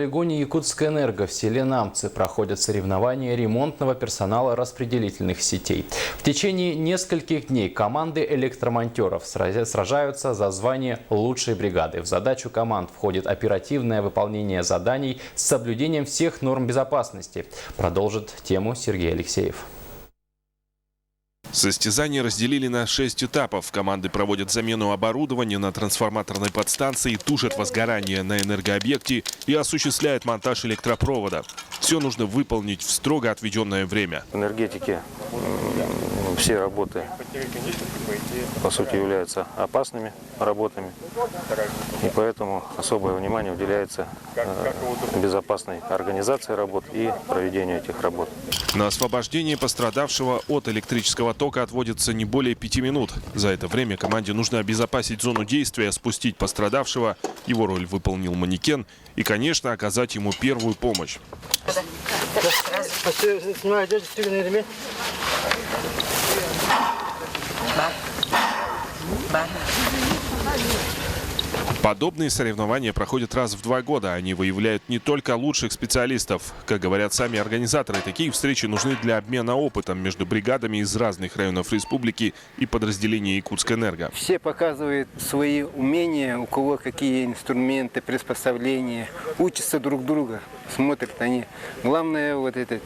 полигоне «Якутская-энерго» в селе Намцы проходят соревнования ремонтного персонала распределительных сетей. В течение нескольких дней команды электромонтеров сражаются за звание лучшей бригады. В задачу команд входит оперативное выполнение заданий с соблюдением всех норм безопасности. Продолжит тему Сергей Алексеев. Состязания разделили на 6 этапов. Команды проводят замену оборудования на трансформаторной подстанции, тушат возгорание на энергообъекте и осуществляют монтаж электропровода. Все нужно выполнить в строго отведенное время. В энергетике все работы, по сути, являются опасными работами. И поэтому особое внимание уделяется безопасной организации работ и проведению этих работ. На освобождение пострадавшего от электрического тока отводится не более 5 минут. За это время команде нужно обезопасить зону действия, спустить пострадавшего, его роль выполнил манекен и, конечно, оказать ему первую помощь. Подобные соревнования проходят раз в 2 года. Они выявляют не только лучших специалистов. Как говорят сами организаторы, такие встречи нужны для обмена опытом между бригадами из разных районов республики и подразделений «Якутская-энерго». Все показывают свои умения, у кого какие инструменты, приспособления. Учатся друг друга, смотрят они. Главное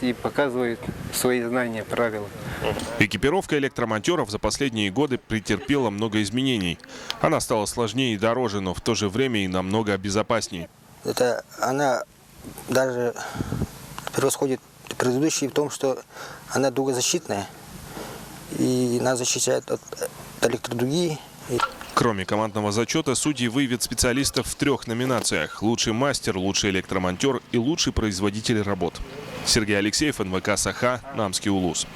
и показывают свои знания, правила. Экипировка электромонтеров за последние годы претерпела много изменений. Она стала сложнее и дороже, но в то же время и намного безопаснее. Она даже превосходит предыдущие в том, что она дугозащитная и нас защищает от электродуги. Кроме командного зачета, судьи выявят специалистов в 3 номинациях: лучший мастер, лучший электромонтер и лучший производитель работ. Сергей Алексеев, НВК «Саха», Намский Улус.